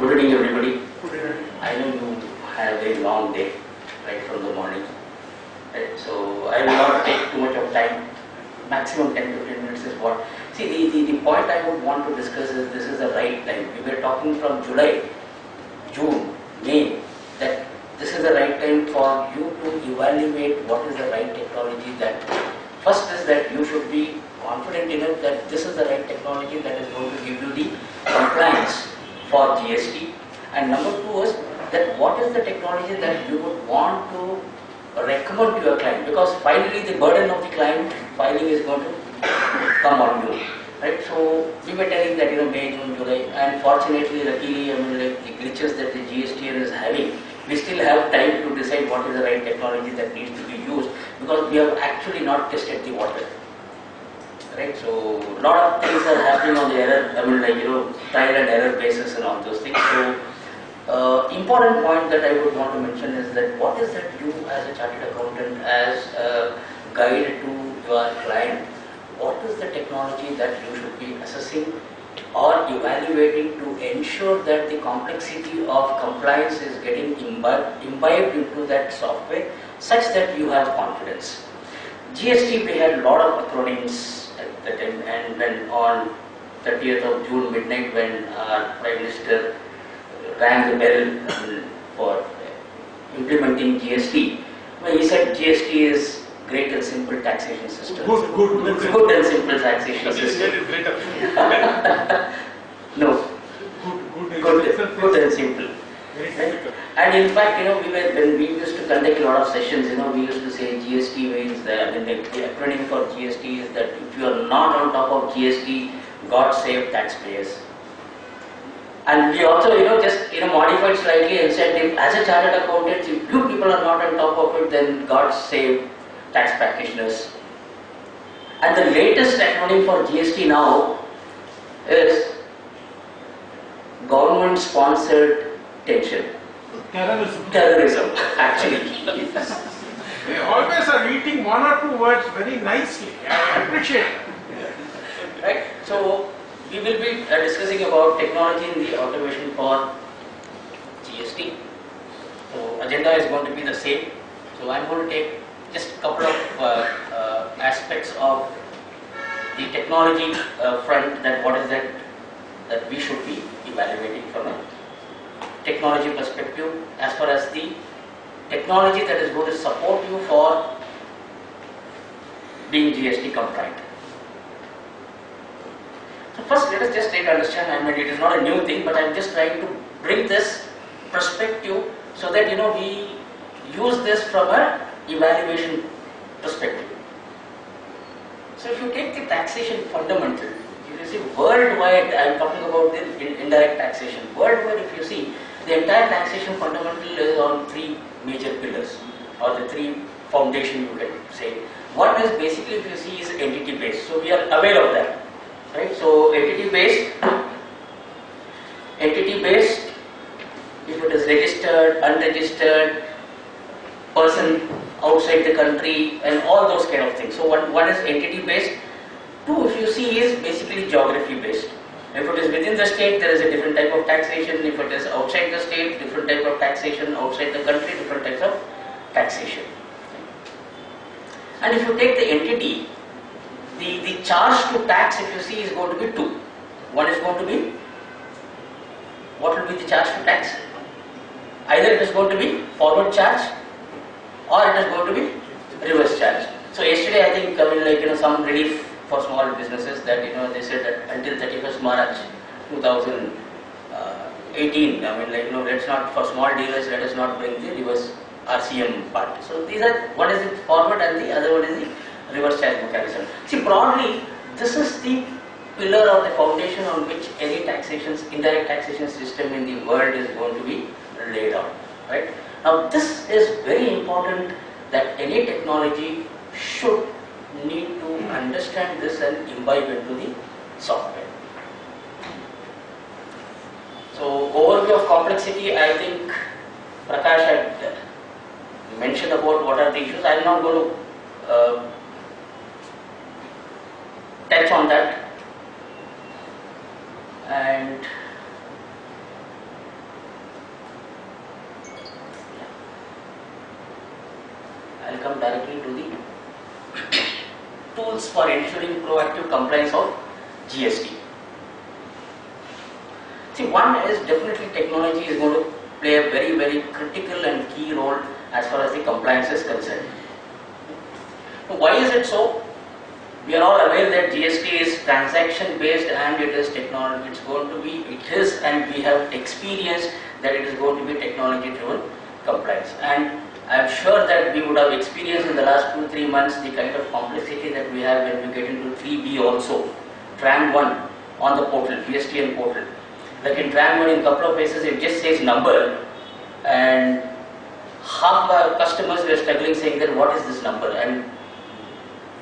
Good evening, everybody. I know you had a very long day, right from the morning. Right? So I will not take too much of time. Maximum 10-15 minutes is what. See, the point I would want to discuss is this is the right time. We were talking from July, June, May, that this is the right time for you to evaluate what is the right technology. That first is that you should be confident enough that this is the right technology that is going to give you the compliance for GST. And number two is that what is the technology that you would want to recommend to your client, because finally the burden of the client filing is going to come on you, right? So we were telling that May, June, July, and fortunately, luckily, like the glitches that the GSTN is having, we still have time to decide what is the right technology that needs to be used, because we have actually not tested the water, right? So a lot of things are happening on the error, trial and error basis and all those things. So important point that I would want to mention is that what is that you as a chartered accountant, as a guide to your client, what is the technology that you should be assessing or evaluating to ensure that the complexity of compliance is getting imbibed into that software such that you have confidence. GST, we had a lot of acronyms at the time, and then on 30th of June midnight when our Prime Minister rang the bell for implementing GST. Well, he said GST is great and simple taxation system. Good and simple taxation system. No. Good and simple. Right? And in fact, when we used to conduct a lot of sessions, we used to say GST means that, the acronym for GST is that if you are not on top of GST, God save taxpayers. And we also, just modified slightly and said, if as a chartered accountant, if you people are not on top of it, then God save tax practitioners. And the latest acronym for GST now is government-sponsored tension. Terrorism, actually. They always are eating one or two words very nicely. I appreciate it. Right? So we will be discussing about technology in the automation for GST. So agenda is going to be the same. So I'm going to take just a couple of aspects of the technology front, that what is that we should be evaluating from a technology perspective, as far as the technology that is going to support you for being GST compliant. So first, let us just try to understand, it is not a new thing, but I am just trying to bring this perspective so that we use this from a evaluation perspective. So if you take the taxation fundamental, if you see worldwide, I am talking about the indirect taxation. Worldwide, if you see, the entire taxation fundamental is on three major pillars, or the three foundation you can say. One is basically, if you see, is entity based. So we are aware of that. Right? So entity based, if it is registered, unregistered, person outside the country, and all those kind of things. So one is entity based. Two, if you see, is basically geography based. If it is within the state, there is a different type of taxation. If it is outside the state, different type of taxation. Outside the country, different types of taxation. And if you take the entity, the charge to tax, if you see, is going to be two. One is going to be, what will be the charge to tax? Either it is going to be forward charge, or it is going to be reverse charge. So yesterday, I think, some relief for small businesses that, they said that until 31st March 2018, let's not, for small dealers, let us not bring the reverse RCM part. So these are, one is the forward and the other one is the reverse charge mechanism. See, broadly, this is the pillar or the foundation on which any indirect taxation system in the world is going to be laid out. Right? Now, this is very important, that any technology should need to understand this and imbibe into the software. So, overview of complexity, I think Prakash had mentioned about what are the issues. I am not going to touch on that. And come directly to the tools for ensuring proactive compliance of GST. See, one is definitely technology is going to play a very, very critical and key role as far as the compliance is concerned. So why is it so? We are all aware that GST is transaction based and it is technology. And we have experienced that it is going to be technology driven compliance. And I am sure that we would have experienced in the last 2-3 months the kind of complexity that we have when we get into 3B also. Tran 1 on the portal, GSTN portal. Like in Tran 1, in a couple of places it just says number, and half our customers were struggling saying that what is this number, and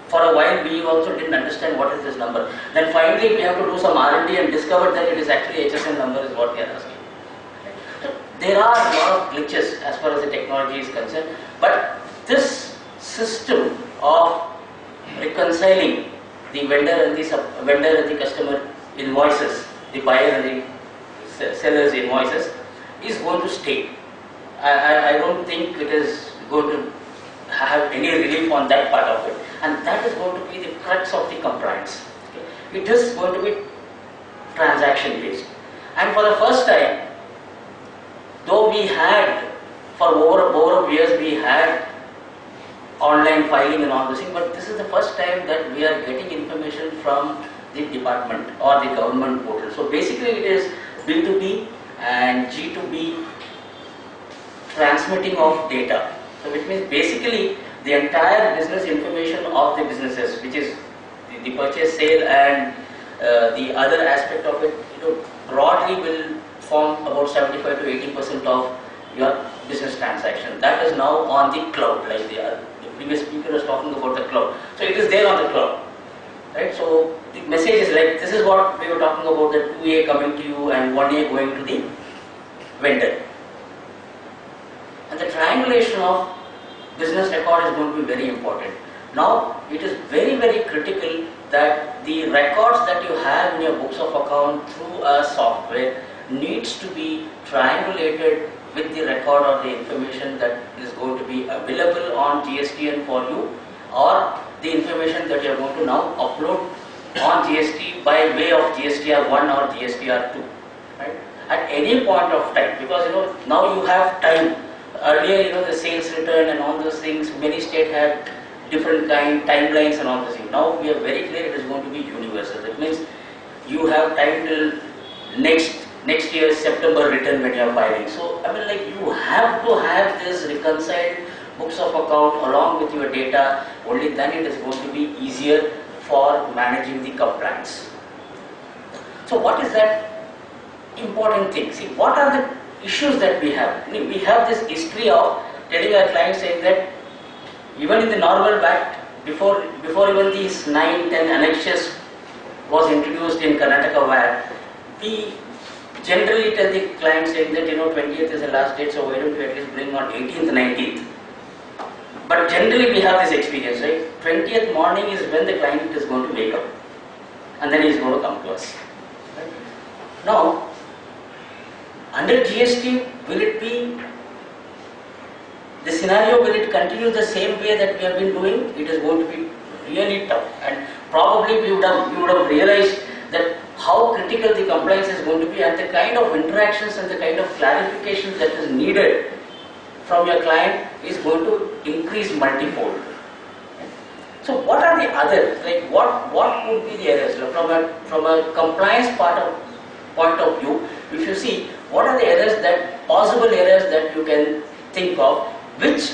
for a while we also didn't understand what is this number. Then finally we have to do some R&D and discovered that it is actually HSN number is what they are asking. So there are a lot of glitches as far as the technology is concerned, but this system of reconciling the vendor and the customer invoices, the buyer and the seller's invoices, is going to stay. I don't think it is going to have any relief on that part of it, and that is going to be the crux of the compliance. Okay. It is going to be transaction based, and for the first time, though we had for over years we had online filing and all this thing, but this is the first time that we are getting information from the department or the government portal. So basically it is B2B and G2B transmitting of data. So which means basically the entire business information of the businesses, which is the purchase, sale, and the other aspect of it, broadly will form about 75 to 80% of your business transaction. That is now on the cloud, like the previous speaker was talking about the cloud. So it is there on the cloud, right? So the message is like, this is what we were talking about, the 2A coming to you and 1A going to the vendor. And the triangulation of business record is going to be very important. Now, it is very, very critical that the records that you have in your books of account through a software needs to be triangulated with the record or the information that is going to be available on GSTN for you, or the information that you are going to now upload on GST by way of GSTR 1 or GSTR 2, right? At any point of time, because now you have time. Earlier, the sales return and all those things, many states had different timelines and all those things. Now we are very clear it is going to be universal. That means you have time till next year's September return when you are filing. So I mean, like, you have to have this reconciled books of account along with your data. Only then it is going to be easier for managing the compliance. So what is that important thing? See, what are the issues that we have? We have this history of telling our clients saying that even in the normal VAT, before even these 9-10 annexures was introduced in Karnataka VAT, we generally tell the client saying that 20th is the last date, so why don't you at least bring on 18th, 19th. But generally we have this experience, right? 20th morning is when the client is going to wake up, and then he is going to come to us. Right? Now, under GST, will it be the scenario? Will it continue the same way that we have been doing? It is going to be really tough, and probably we would have realized that how critical the compliance is going to be, and the kind of interactions and the kind of clarifications that is needed from your client is going to increase multifold. So what are the others? Like what would be the errors from a compliance point of view? If you see, what are the possible errors that you can think of, which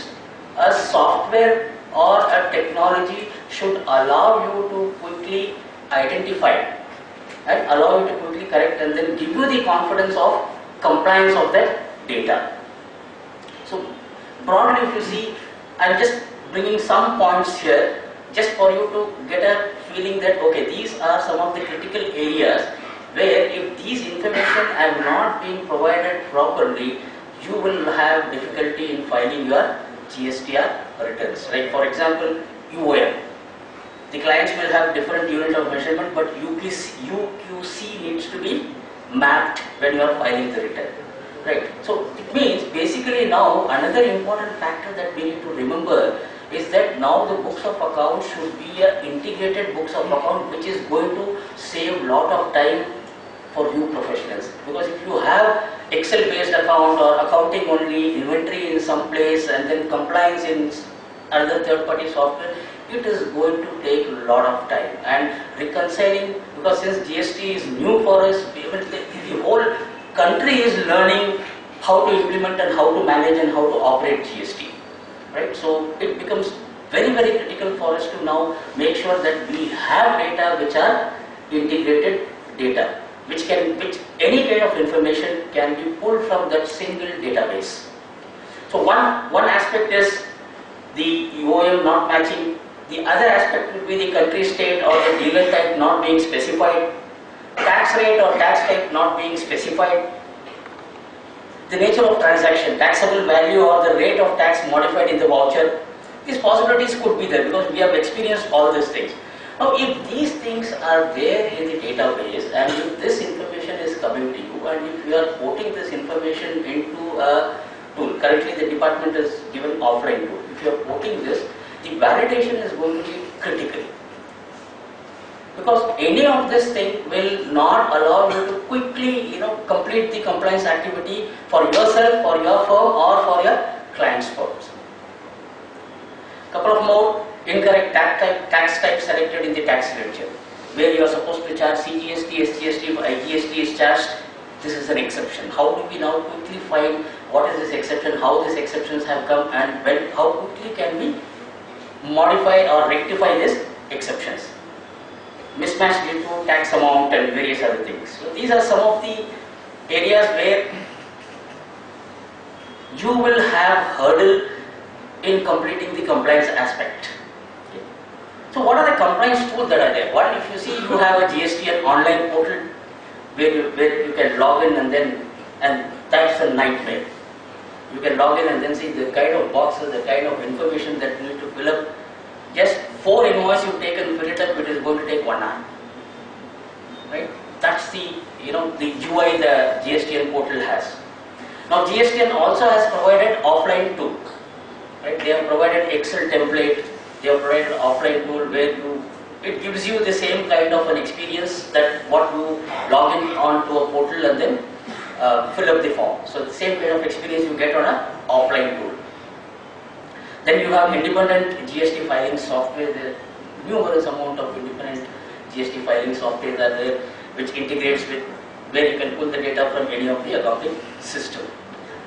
a software or a technology should allow you to quickly identify and allow you to quickly correct, and then give you the confidence of compliance of that data. So broadly, if you see, I am just bringing some points here just for you to get a feeling that okay, these are some of the critical areas where if these information are not being provided properly, you will have difficulty in filing your GSTR returns. Like for example, UOM. The clients will have different unit of measurement, but UQC needs to be mapped when you are filing the return. Right. So it means basically now another important factor that we need to remember is that now the books of account should be an integrated books of account, which is going to save lot of time for you professionals. Because if you have Excel based account or accounting only, inventory in some place and then compliance in another third party software, it is going to take a lot of time. And reconciling, because since GST is new for us, the whole country is learning how to implement and how to manage and how to operate GST, right? So it becomes very, very critical for us to now make sure that we have data which are integrated data, which any kind of information can be pulled from that single database. So one aspect is the OM not matching. The other aspect would be the country state or the dealer type not being specified, tax rate or tax type not being specified, the nature of transaction, taxable value or the rate of tax modified in the voucher. These possibilities could be there because we have experienced all these things. Now, if these things are there in the database and if this information is coming to you and if you are putting this information into a tool, currently the department is given offline tool. If you are putting this, the validation is going to be critical. Because any of this thing will not allow you to quickly, complete the compliance activity for yourself, for your firm, or for your client's firms. Couple of more incorrect tax type selected in the tax ledger, where you are supposed to charge CGST, SGST, IGST is charged. This is an exception. How do we now quickly find what is this exception, how these exceptions have come, and how quickly can we modify or rectify these exceptions? Mismatch due to tax amount and various other things. So these are some of the areas where you will have hurdle in completing the compliance aspect. Okay. So what are the compliance tools that are there? One, if you see, you have a GST and online portal where you can log in and that's a nightmare. You can log in and then see the kind of boxes, the kind of information that you need to fill up. Just 4 invoices you take and fill it up, it is going to take 1 hour. Right? That's the the UI the GSTN portal has. Now GSTN also has provided offline tool. Right? They have provided Excel template. They have provided offline tool where it gives you the same kind of an experience that what you log in onto a portal and then fill up the form. So the same kind of experience you get on a offline tool. Then you have independent GST filing software. There are numerous amount of independent GST filing software are there, which integrates with where you can pull the data from any of the accounting system.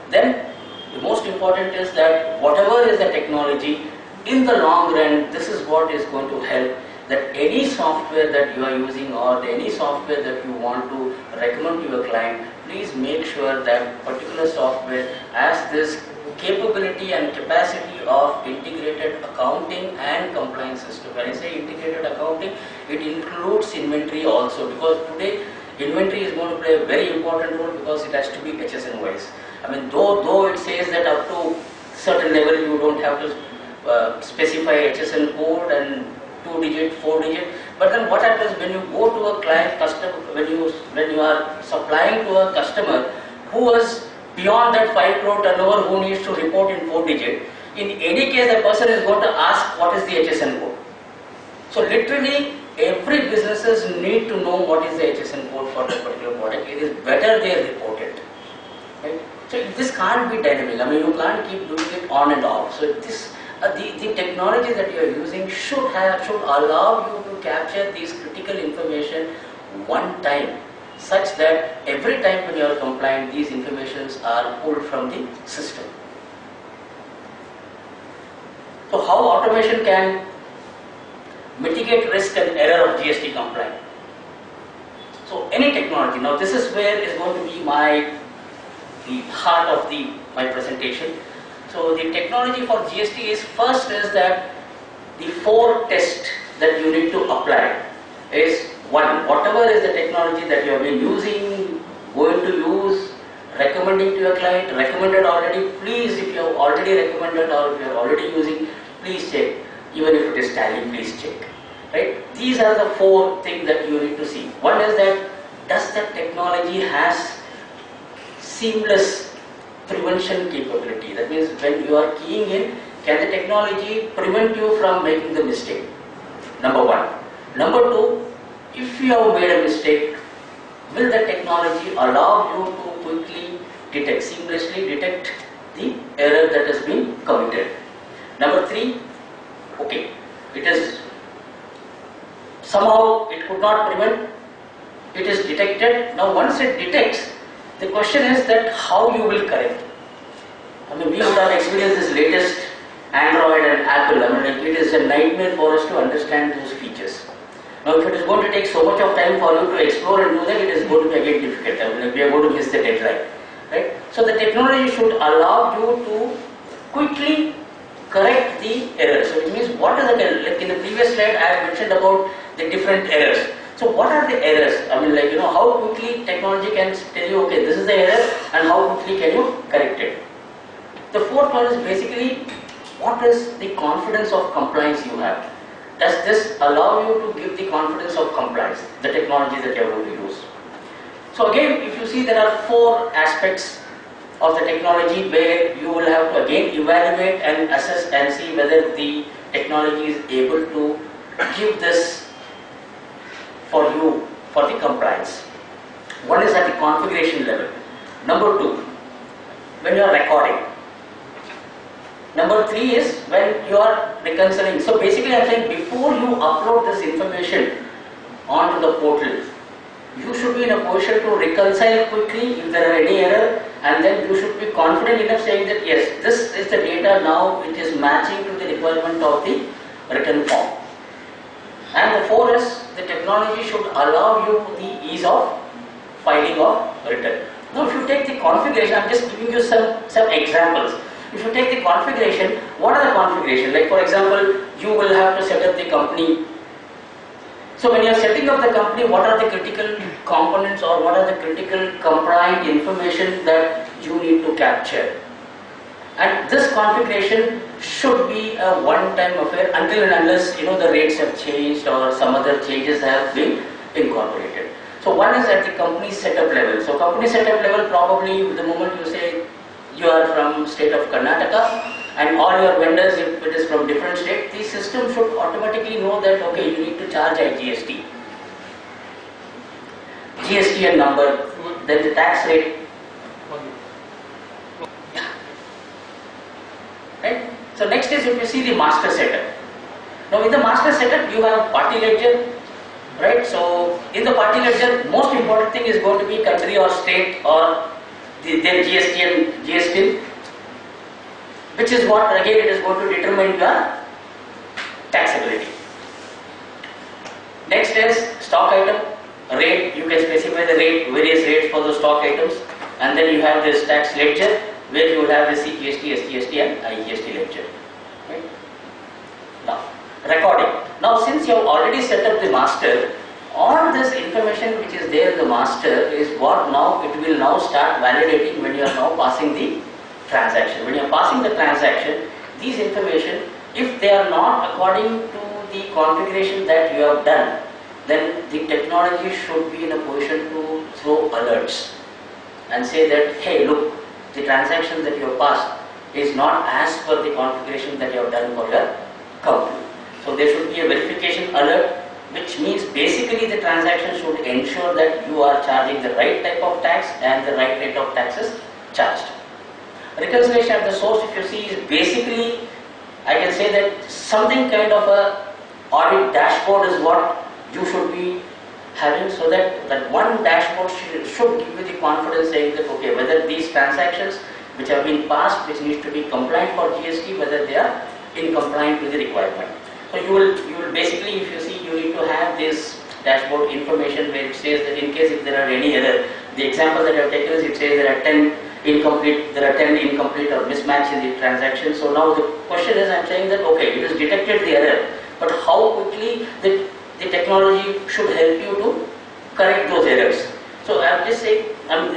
Then the most important is that whatever is the technology, in the long run, this is what is going to help, that any software that you are using or any software that you want to recommend to your client, please make sure that particular software has this capability and capacity of integrated accounting and compliance system. When I say integrated accounting, it includes inventory also, because today inventory is going to play a very important role because it has to be HSN wise. I mean, though it says that up to certain level you don't have to specify HSN code and 2-digit, 4-digit, but then what happens when you go to a client customer, when you are supplying to a customer who is beyond that 5 crore turnover, who needs to report in 4-digit, in any case the person is going to ask what is the HSN code. So literally every businesses need to know what is the HSN code for that particular product. It is better they report it. Right? So this can't be dynamic. I mean, you can't keep doing it on and off. So this the technology that you are using should allow you to capture these critical information one time, such that every time when you are compliant, these informations are pulled from the system. So how automation can mitigate risk and error of GST compliance? So any technology. Now this is where is going to be the heart of my presentation. So the technology for GST is, first is that the 4 tests that you need to apply is, 1, whatever is the technology that you have been using, going to use, recommending to your client, recommended already, please, if you have already recommended or if you are already using, please check. Even if it is Tally, please check. Right? These are the 4 things that you need to see. One is that, does the technology has seamless prevention capability? That means when you are keying in, can the technology prevent you from making the mistake? Number one. Number two, if you have made a mistake, will the technology allow you to quickly detect, seamlessly detect the error that has been committed? Number three, okay, it is somehow it could not prevent, it is detected. Now once it detects, the question is that how you will correct. I mean, we would have experienced this latest Android and Apple. I mean, like, it is a nightmare for us to understand those features. Now, if it is going to take so much of time for you to explore and do that, it is going to be again difficult. I mean, like, we are going to miss the deadline, right? So the technology should allow you to quickly correct the error. So it means what is the error? Like in the previous slide, I have mentioned about the different errors. So what are the errors? I mean, like, how quickly technology can tell you, okay, this is the error, and how quickly can you correct it? The fourth one is basically, what is the confidence of compliance you have? Does this allow you to give the confidence of compliance, the technology that you are going to use? So again, if you see, there are four aspects of the technology where you will have to again evaluate and assess and see whether the technology is able to give this for you for the compliance. One is at the configuration level. Number two, when you are recording. Number three is when you are reconciling. So basically I am saying, before you upload this information onto the portal, you should be in a position to reconcile quickly if there are any error, and then you should be confident enough saying that yes, this is the data, now it is matching to the requirement of the written form. And the four is, the technology should allow you the ease of filing of return. Now if you take the configuration, I am just giving you some examples. If you take the configuration, what are the configuration? Like for example, you will have to set up the company. So when you are setting up the company, what are the critical components or what are the critical compliant information that you need to capture? And this configuration should be a one-time affair until and unless the rates have changed or some other changes have been incorporated. So one is at the company setup level. So company setup level, probably the moment you say you are from state of Karnataka and all your vendors, if it is from different state, the system should automatically know that okay, you need to charge GST and number, then the tax rate. Right? So next is, if you see the master setup. Now with the master setup, you have party ledger, right? So in the party ledger, most important thing is going to be country or state or their GST and GST, which is what again it is going to determine your taxability. Next is stock item rate. You can specify the rate, various rates for the stock items, and then you have this tax ledger where you will have the CGST, SGST and IGST ledger. Right? Now, recording. Now since you have already set up the master, all this information which is there in the master is what now it will now start validating when you are now passing the transaction. When you are passing the transaction, these information, if they are not according to the configuration that you have done, then the technology should be in a position to throw alerts and say that, hey, look, the transaction that you have passed is not as per the configuration that you have done for your company. So there should be a verification alert, which means basically the transaction should ensure that you are charging the right type of tax and the right rate of taxes charged. Reconciliation at the source, if you see, is basically, I can say that something kind of a audit dashboard is what you should be having, so that one dashboard should give you the confidence saying that okay, whether these transactions which have been passed, which needs to be compliant for GST, whether they are in compliant with the requirement. So you will basically, if you see, you need to have this dashboard information where it says that in case if there are any error, the example that I have taken is it says there are 10 incomplete or mismatch in the transaction. So now the question is, I am saying that okay, it has detected the error, but how quickly the technology should help you to correct those errors. So I am just saying,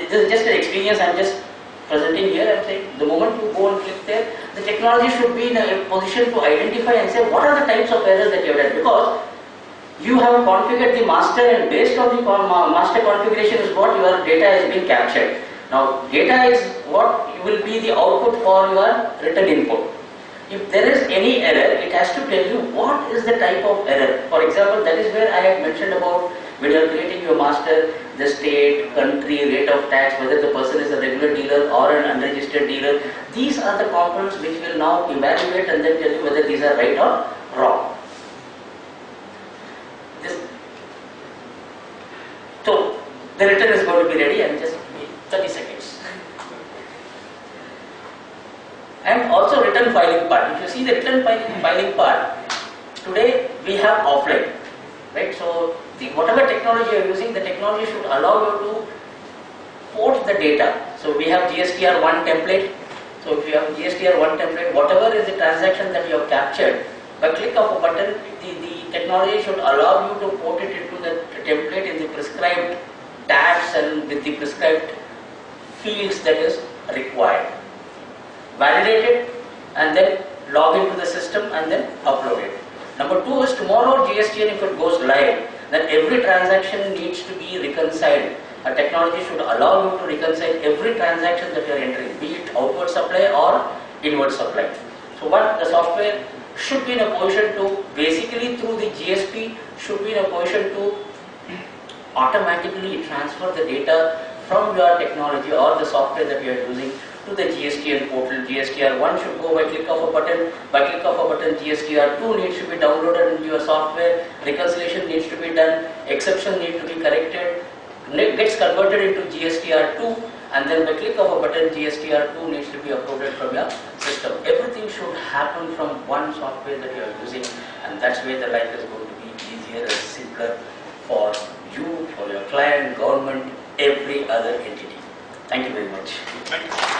this is just an experience I am just presenting here. I am saying the moment you go and click there, the technology should be in a position to identify and say what are the types of errors that you have done, because you have configured the master, and based on the master configuration is what your data is being captured. Now data is what will be the output for your written input. If there is any error, it has to tell you what is the type of error. For example, that is where I had mentioned about when you are creating your master, the state, country, rate of tax, whether the person is a regular dealer or an unregistered dealer. These are the components which will now evaluate and then tell you whether these are right or wrong. So the return is going to be ready and just 30 seconds. And also return filing part. If you see the return filing part, today we have offline, right? So whatever technology you are using, the technology should allow you to port the data. So we have GSTR1 template. So if you have GSTR1 template, whatever is the transaction that you have captured, by click of a button, the technology should allow you to port it into the template in the prescribed tabs and with the prescribed fields that is required. Validate it and then log into the system and then upload it. Number two is tomorrow GSTN, if it goes live, then every transaction needs to be reconciled. A technology should allow you to reconcile every transaction that you are entering, be it outward supply or inward supply. So what the software should be in a position to, basically through the GSP, should be in a position to automatically transfer the data from your technology or the software that you are using to the GSTN portal. GSTR1 should go by click of a button. By click of a button, GSTR2 needs to be downloaded into your software. Reconciliation needs to be done. Exception needs to be corrected. Gets converted into GSTR2, and then by click of a button, GSTR2 needs to be uploaded from your system. Everything should happen from one software that you are using, and that's where the life is going to be easier and simpler for you, for your client, government, every other entity. Thank you very much. Thank you.